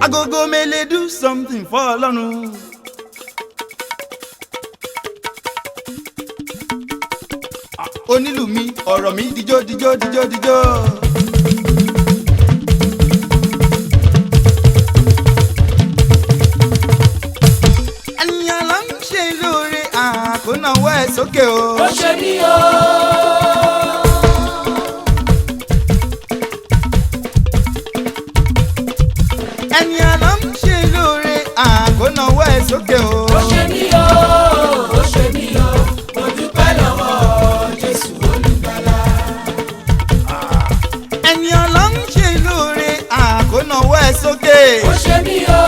Agogo mele do something for Ọlọ́run. Onílù mi ọ̀rọ̀ mi dijó dijó dijó dijó. Ènìyàn ló ń ṣe lóore àkónáwó ẹ̀ sókè o. Ó ṣe mí o. Ènìyàn ló ń ṣe lóore àkónáwó ẹ̀ sókè o. Ó ṣe mí o. Ó ṣe mí o. Mo dúpẹ́ lọ́wọ́ Jésù olùgbàlà. Ènìyàn ló ń ṣe lóore àkónáwó ẹ̀ sókè. Ó ṣe mí o.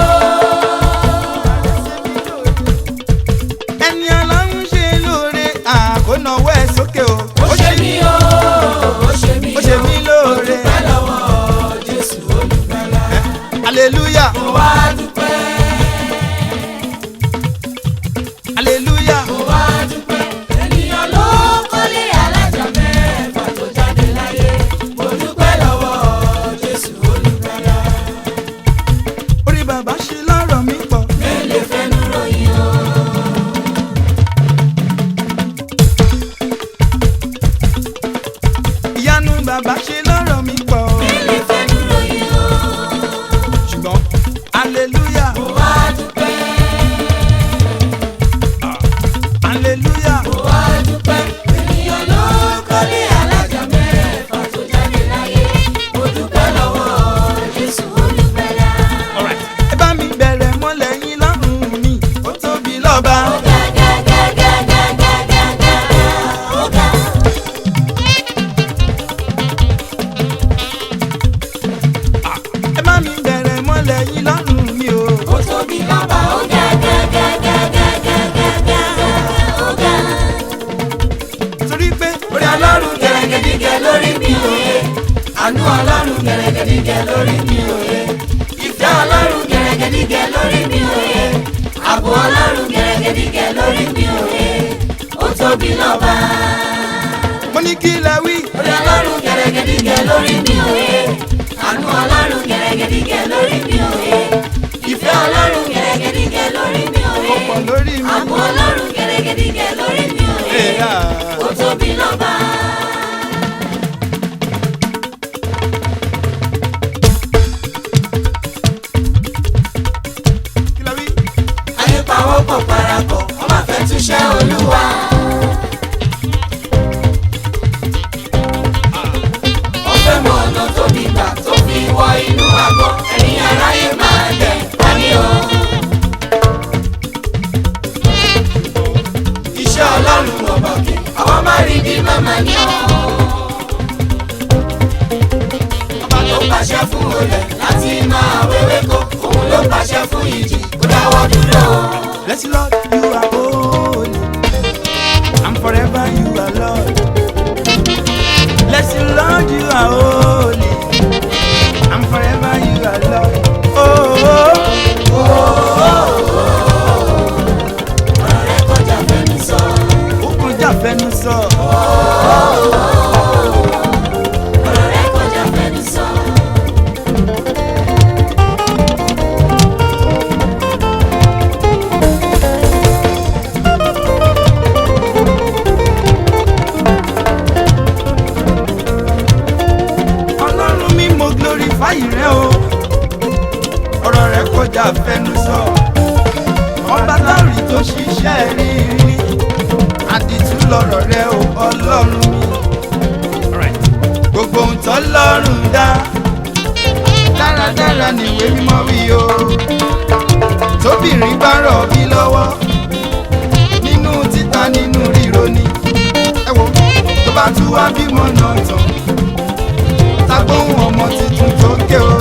Ènìyàn ló ń ṣe lóore àkónáwó ẹ̀ sókè o. Ó ṣe mí o. Ó ṣe mí o. Ó ṣe mí lóore. Mo dúpẹ́ lọ́wọ́ Jésù olùgbàlà. Hallelujah. Mo wá dúpẹ́. Hallelujah. Mo wá dúpẹ́. Ènìyàn ló kọ́lé alájà mẹ́fà tó jáde láyé. Mo dúpẹ́ lọ́wọ́ Jésù olùgbàlà. Orí bàbá ṣe lọ́rọ̀ mi pọ̀. Mélòó fẹ́nu ròyìn o. Ìyanu bàbá ṣe lọ́rọ̀ mi pọ̀. Mélòó fẹ́nu ròyìn o. Ṣùgbọ́n hallelujah. Mo wá dúpẹ́. Hallelujah. Mo wá dúpẹ́. Ènìyàn ló kọ́lé alájà mẹ́fà tó jáde láyé. Mo dúpẹ́ lọ́wọ́ Jésù olùgbàlà. Alright. Ẹ bá mi bẹ̀rẹ̀ mọ́lẹ̀ yín lọ́rùn mi. Ó tóbi lọ́ba. Ẹ bá mi bẹ̀rẹ̀ mọ́lẹ̀ yín lọ́rùn mi o. Ó tóbi lọ́ba ó ga. Torí pé Orí Ọlọ́run gẹ̀rẹ́gẹ̀dígẹ̀ lórí mi òye. Àánú Ọlọ́run gẹ̀rẹ́gẹ̀dígẹ̀ lórí mi òye. Ìfẹ́ Ọlọ́run gẹ̀rẹ́gẹ̀dígẹ̀ lórí mi òye. Ààbò Ọlọ́run gẹ̀rẹ́gẹ̀dígẹ̀ lórí mi òye. Ó tóbi lọ́ba. mo ní kí lẹ wí. Orí Ọlọ́run gẹ̀rẹ́gẹ̀dígẹ̀ lórí mi òye. Àánú Ọlọ́run gẹ̀rẹ́gẹ̀dígẹ̀ lórí mi òye. Ìfẹ́ Ọlọ́run gẹ̀rẹ́gẹ̀dígẹ̀ lórí mi òye. Ó pọ̀ lórí mi. Ààbò Ọlọ́run gẹ̀rẹ́gẹ̀dígẹ̀ lórí mi òye. Ó tóbi lọ́ba. Kí lẹ wí. Ayé pawọ́ pọ̀ parapọ̀, wọ́n máa fẹ́ túṣẹ́ Olúwa. Wọ́n fẹ́ mọ ọ̀nà tó bí gbà tó fi wọ inú àgọ́. Ẹ̀yin aráyé máa dẹ̀ wáyé o. Iṣẹ́ Ọlọ́run ọba òkè, àwọn máa rí bí màmá ní ọ́. Ọba tó pàṣẹ fún olè láti máa wéwé kó. Òun ló pàṣẹ fún ìjì kó dáwọ́ dúró. Bless the Lord, you are holy, and forever you are Lord. Bless the Lord, you are holy, and forever you are Lord. Oh, oh, Ọ̀rọ̀ rẹ̀ kọjá fẹ́mi sọ. ó kọjá fẹnu sọ. Ọ̀rọ̀ rẹ̀ kọjá fẹ́mi sọ. Ọlọ́run mi mo glorify rẹ o. Ọ̀rọ̀ rẹ kọjá fẹnu sọ. Ọba lárí tó ṣiṣẹ́ rírí. Àdìtú lọ̀rọ̀ rẹ o Ọlọ́run mi. Gbogbo ohun tó lọ́rùn dá. Dáradára nìwé mímọ́ wí o. Tóbìnrin bá rọ̀ bí lọ́wọ́. Nínú títa nínú ríro ni. Ẹ wo tó bá tún wá bímọ náà tán. Tagbóhùn ọmọ tuntun tó ké o.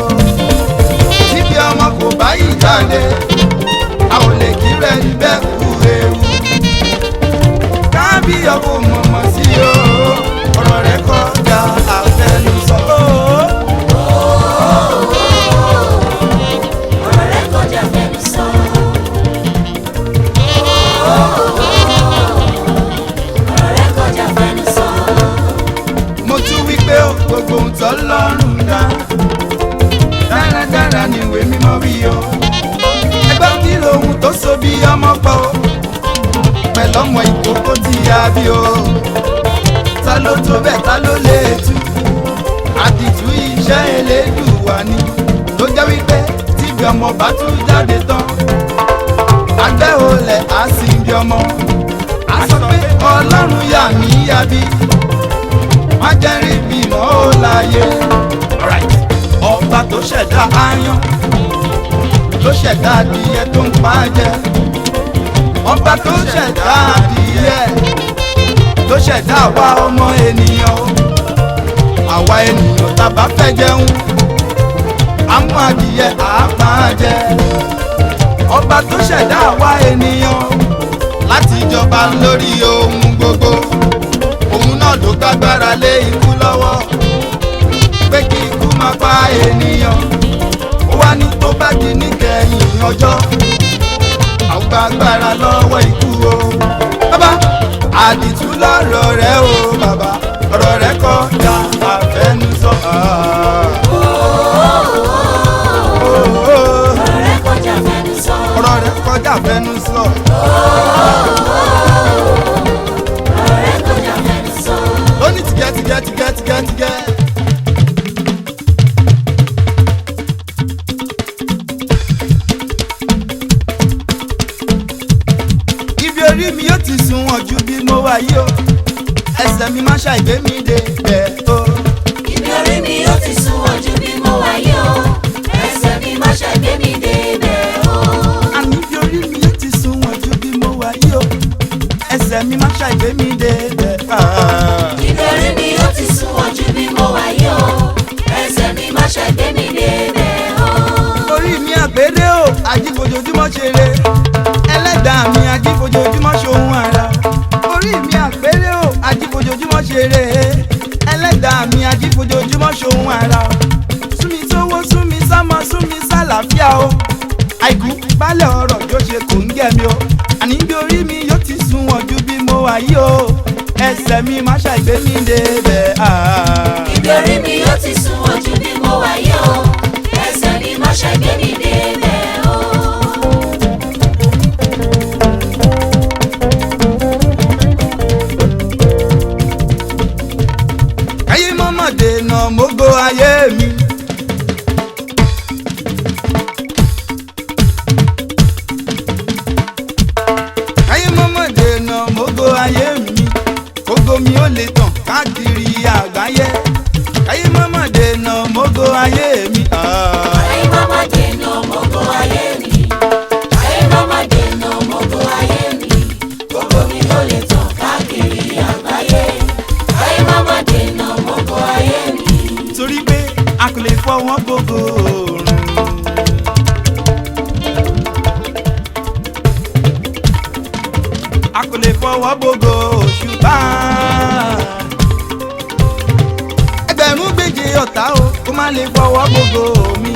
Níbi ọmọ kò bá yìí jáde. A ò lè kí rẹ níbẹ̀ kú ewu. Kábí ọkọ̀ mọ̀mọ́ sí o. Ọ̀rọ̀ rẹ kọjá àfẹnusọ. Ọ̀rọ̀ rẹ̀ kọjá fẹ́mi sọ. Ọ̀rọ̀ rẹ̀ kọjá fẹ́mi sọ. Mo tún wí pé gbogbo ohun tó lọ́rùn dá. ọmọ wí o. ẹgbẹ́ kí lóhun tó so bí ọmọ pọ̀ o. pẹ̀lú ọmọ ìkókó tí a bí o. ta ló tó bẹ́ẹ̀ ta ló lè tú. àdìtú iṣẹ́ Elédùwà ni. tó jẹ́ wípé tíbi ọmọ bá tún jáde tán. àgbẹ̀ olè á sì bí ọmọ. a sọ pé Ọlọ́run yà mí yá bí. má jẹ́ rí bímọ ó láyé. ọba tó ṣẹ̀dá aáyán ló ṣẹ̀dá adìyẹ tó ń pa á jẹ. ọba tó ṣẹ̀dá adìyẹ ló ṣẹ̀dá àwa ọmọ ènìyàn. àwa ènìyàn tá bá fẹ́ jẹun á mú adìyẹ á pa á jẹ. ọba tó ṣẹ̀dá àwa ènìyàn láti jọba lórí ohun gbogbo. òun náà ló gbàgbára lé ikú lọ́wọ́ pé kí ikú má pa ènìyàn. ó wá ní tó bá di níkẹyìn ọjọ́ àwọn gbàgbára lọ́wọ́ ikú o. bàbá àdìtú lọ́rọ̀ rẹ o bàbá ọ̀rọ̀ rẹ kọjá àfẹnusọ. ọ̀rọ̀ rẹ kọjá àfẹnusọ. lóní tìgẹ́. ibi orí mi yóò ti sunwọ̀n ju bí mo wà yìí o. ẹsẹ̀ mi má ṣàìgbé mi dé bẹ̀ o. ibi orí mi yóò ti sunwọ̀n ju bí mo wà yìí o. ẹsẹ̀ mi má ṣàìgbé mi dé bẹ̀ o. àní ibi orí mi yóò ti sunwọ̀n ju bí mo wà yìí o. ẹsẹ̀ mi má ṣàìgbé mi dé bẹ̀ o. ibi orí mi yóò ti sunwọ̀n ju bí mo wà yìí o. ẹsẹ̀ mi má ṣàìgbé mi dé bẹ̀ o. orí mi àgbèrè o àjífojoojúmọ́ ṣeré. ẹlẹ́dàá mi àjífojoojúmọ́ ṣohun àrà. orí mi àgbèrè o àjífojoojúmọ́ ṣeré. ẹlẹ́dàá mi àjífojoojúmọ́ ṣohun àrà. súnmi sówó súnmi sámọ súnmi sálàáfíà o. àìkú balẹ̀ ọ̀rọ̀ yóò ṣe kò ń gẹ̀ mi o. àní bí orí mi yóò ti sunwọ̀n ju bí mo wà yìí o. ẹsẹ̀ mi má ṣàìgbé mi débẹ̀. ibi orí mi yóò ti sunwọ̀n ju bí mo wà yìí o. ẹsẹ̀ mi má ṣàìgbé mi dé bẹ̀ o. ayé mọ́mọ́ dènà mógó ayé mi. ayé mọ́mọ́ dènà mógó ayé mi. kógó mi ó lè tàn káàkiri àgbáyé. ayé mọ́mọ́ dènà mógó ayé mi. ayé mama dènà mógó ayé mi. ayé mama dènà mógó ayé mi. gbogbo mi ló lè tàn káàkiri àgbáyé. ayé mama dènà mógó ayé mi. torí pé a kò lè fọwọ́ gbogbo oòrùn. a kò lè fọwọ́ gbogbo òṣùpá. ẹgbẹ̀rún gbèjè ọ̀tá o kó má lè fọwọ́ gbogbo mi.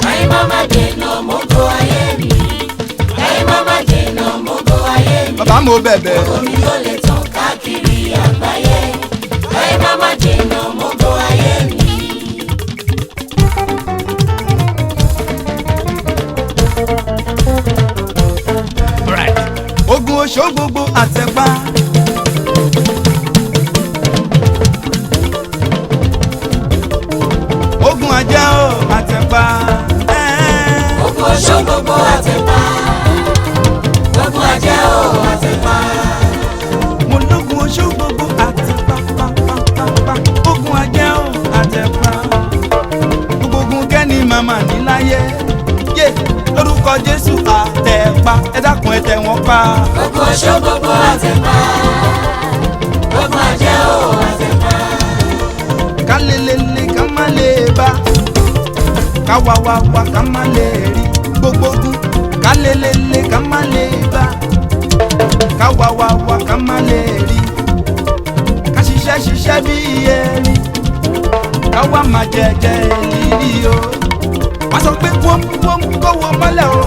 ayé mama dènà mógó ayé mi. ayé mama dènà mógó ayé mi. bàbá mo bẹ̀bẹ̀. gbogbo mi ló lè tàn káàkiri àgbáyé. ayé mama dènà mógó ayé mi. ogun oṣó gbogbo àtẹ̀pá. ogun ajá o àtẹ̀pá. ogun oṣó gbogbo àtẹ̀pá. ogun ajá o àtẹ̀pá. mo lógun oṣó gbogbo àtẹ̀pá pápápápá. ogun ajá o àtẹ̀pá. gbogbo ogun kẹ́ni màmá ní láyé. yé lórúkọ Jésù àtẹ̀pá. ẹ dákun ẹ tẹ̀ wọ́n pa. ogun oṣó gbogbo àtẹ̀pá. ogun ajá o àtẹ̀pá. ká lélele ká má lè bá. ká wá wá wá ká má lè rí. gbogbo ogun ká lélele ká má lè bá. ká wá wá wá ká má lè rí. ká ṣiṣẹ́ bí erin. ká wá má jẹjẹ lírí o. wá sọ pé wọ́n kówó mọ́lẹ̀ o.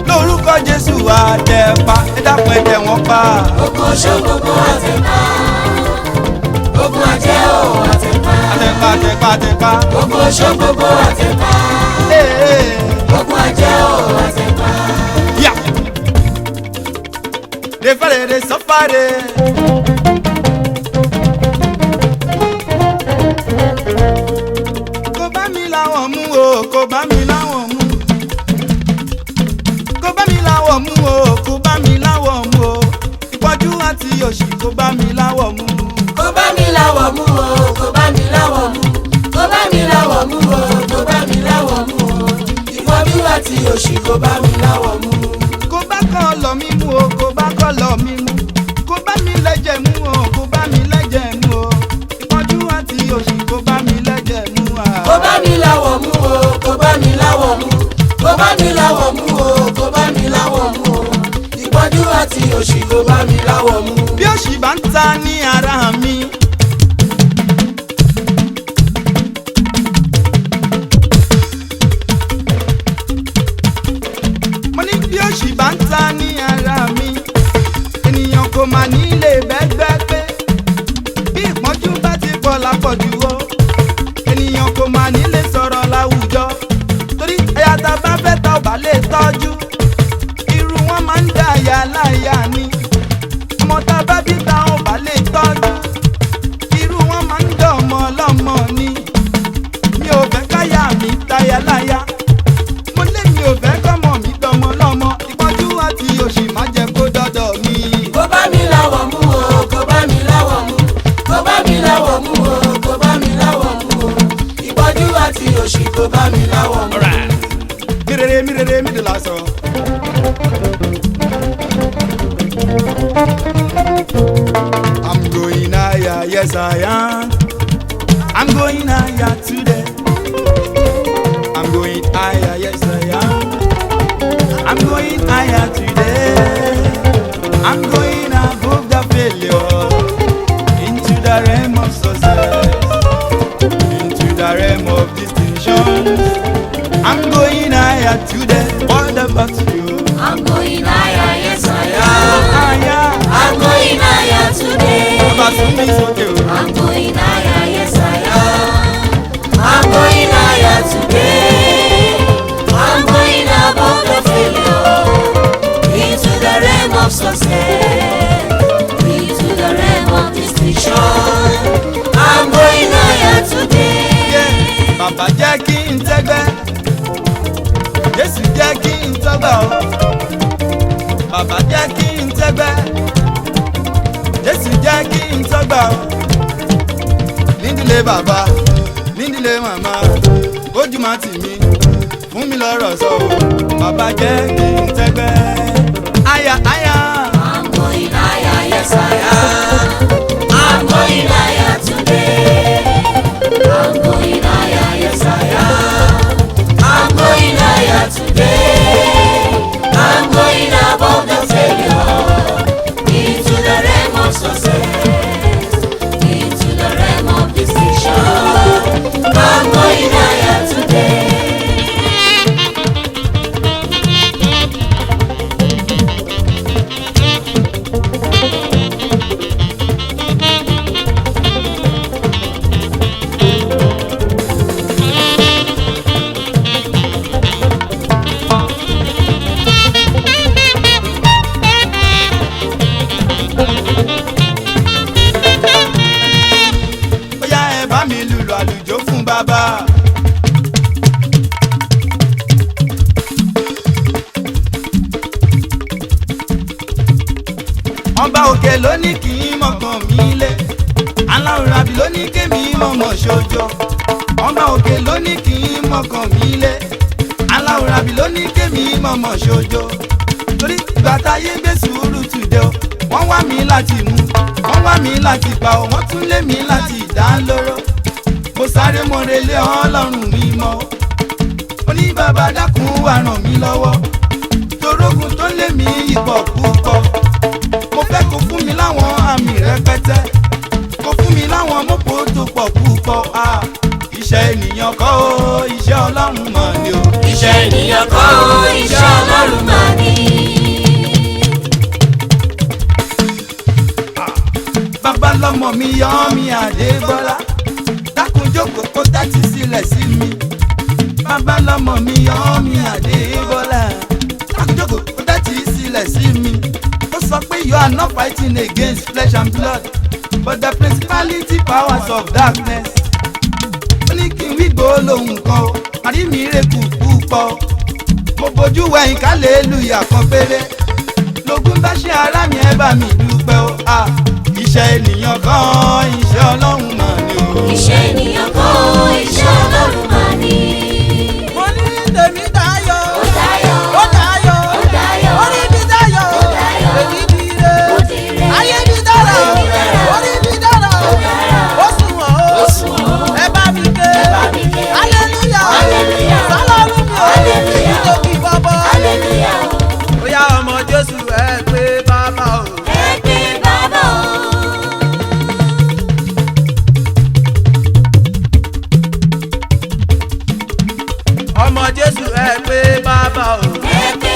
lórúkọ Jésù àtẹ̀pá. ẹ dákun ẹ tẹ̀ wọ́n pa. ogun oṣó gbogbo àtẹ̀pá. ogun ajá o àtẹ̀pá. àtẹ̀pá. ogun oṣó gbogbo àtẹ̀pá. Hey, hey. fẹ́rẹ̀ẹ́rẹ́ sọ́fàrẹ́. kò bá mi láwọn mú o kò bá mi láwọn mú. kò bá mi láwọn mú o kò bá mi láwọn mú o. ìpọ́njú àti òṣì kò bá mi láwọn mú. kò bá mi láwọ̀ mú o kò bá mi láwọ̀ mú. kò bá mi láwọ̀ mú o kò bá mi láwọ̀ mú o. ìpọ́njú àti òṣì kò bá mi láwọ̀ mú. kò bá kọ́ lọ mí mú o kò bá kọ́ lọ mí mú. kò bá mi lẹ́jẹ̀ mú o kò bá mi lẹ́jẹ̀ mú o. ìpọ́njú àti òṣì kò bá mi lẹ́jẹ̀ mú a. kò bá mi láwọ̀ mú o kò bá mi láwọ̀ mú. kò bá mi láwọ̀ mú o kò bá mi láwọ̀ mú o. ìpọ́njú àti òṣì kò bá mi láwọ̀ mú. bí òṣì bá ń ta ní ara mi. mo ní bí òṣì bá ń ta ní ara mi. ènìyàn kò mà ní lè bẹ́gbẹ́ pé. bí ìpọ́njú bá ti pọ̀ lápọ̀jù o. ènìyàn kò mà ní lè sọ̀rọ̀ láwùjọ. torí ẹ̀yà tá a bá fẹ́ tá ò bá lè tọ́jú. irú wọn máa ń dá àyà láyà ni. ọmọ tá a bá bí ta ò bá lè tọ́jú. irú wọn máa ń dán ọmọ ọlọ́mọ ni. mi ò fẹ́ káyà mi táyà láyà. mo lé mi ò fẹ́ kọ́mọ mi dánmọ lọ́mọ. ìpọ́njú àti òṣì má jẹ́ kó dọ́dọ̀ mi. kò bá mi láwọ̀ mú o kò bá mi láwọ̀ mú. kò bá mi láwọ̀ mú o kò bá mi láwọ̀ mú o. ìpọ́njú àti òṣì kò bá mi láwọ̀ mú. Mirere mi de la sọ. I'm going higher, yes I am. I'm going higher today. I'm going higher, yes I am. I'm going higher today. I'm going above the failure, into the realm of success, into the realm of distinction. I'm going higher today. What about you? I'm going higher, yes I am. Higher. I'm going higher today. Baba Sumi soke o. I'm going higher, yes I am. I'm going higher today. I'm going above the failure, into the realm of success, into the realm of distinction. I'm going higher today. Yeah. Bàbá jẹ́ kí n tẹ́gbẹ́. Jésù jẹ́ kí n tọ́gbà o. Bàbá jẹ́ kí n tẹ́gbẹ́. Jésù jẹ́ kí n tọ́gbà o. Nídìílé bàbá, nídìílé màmá, ojú máa tì mí, fún mi lọ́rọ̀ sọ o. Bàbá jẹ́ kí n tẹ́gbẹ́. Aya aya. I'm going higher, yes I am. I'm going higher today. I'm going higher, yes I am. I'm going higher today. I'm going above the failure, into the realm of success, into the realm of distinction. I'm going higher today. Bóyá ẹ bá mi lùlù àlùjó fún bàbá. Ọba òkè ló ní kí n mọ̀kàn mí lé. Aláwòrán àbí ló ní kémi mọ̀mọ̀ ṣojo. Ọba òkè ló ní kí n mọ̀kàn mí lé. Aláwòrán àbí ló ní kémi mọ̀mọ̀ ṣojo. Torí ìgbà táyé gbé sùúrù tùdé o. Wọ́n wá mi láti mú, wọ́n wá mi láti pa o. Wọ́n tún lé mi láti dá lóró. Mo sáré mo relé Ọlọ́run mi mọ́. Ó ní bàbá dákun wá ràn mí lọ́wọ́. Torógun tó lé mi ìpọ̀ púpọ̀. Mo fẹ́ kó fún mi láwọn àmì rẹpẹtẹ. Kó fún mi láwọn mọ́pò tó pọ̀ púpọ̀. Iṣẹ́ ènìyàn kọ́ o, iṣẹ́ Ọlọ́run mà ni o. Iṣẹ́ ènìyàn kọ́ o, iṣẹ́ Ọlọ́run mà ni. Bàbá lọ́mọ mi YOMI Adébọ́lá. Dákun jókòó kó tẹ́tí sílẹ̀ sí mi. Bàbá lọ́mọ mi YOMI Adébọ́lá. Dákun jókòó kó tẹ́tí sílẹ̀ sí mi. Ó sọ pé you are are not fighting against flesh and blood, but the principality powers of darkness. Ó ní kí n wí gbólóhùn kan o, àrí mi rèkù púpọ̀. Mo bojú wẹ̀yìn hallelujah kan péré. Lógún bá ṣe ara mi ẹ bá mi dúpẹ́ o. Iṣẹ́ ènìyàn kan, iṣẹ́ Ọlọ́run mà ni o. Iṣẹ́ ènìyàn kan, iṣẹ́ Ọlọ́run mà ni. Mo ní tèmi dayọ̀. Ó dayọ̀. Ó dayọ̀. Ó dayọ̀. Orí mi dayọ̀. Ó dayọ̀. Èmi di ire. Ó di ire. Ayé mi dára. Ayé mi dára. Orí mi dára. Ó dára. Ó sunwọ̀n o. Ó sunwọ̀n. Ẹ bá mi ké. Ẹ bá mi ké. Hallelujah. Hallelujah. Sọlọ́run mi o. Hallelujah. Ìtòkì bọ́bọ́. Hallelujah. Bóyá ọmọ Jésù ẹ pé bàbá o. Ẹ pé bàbá o. Ọmọ Jésù ẹ pé bàbá o. Ẹ pé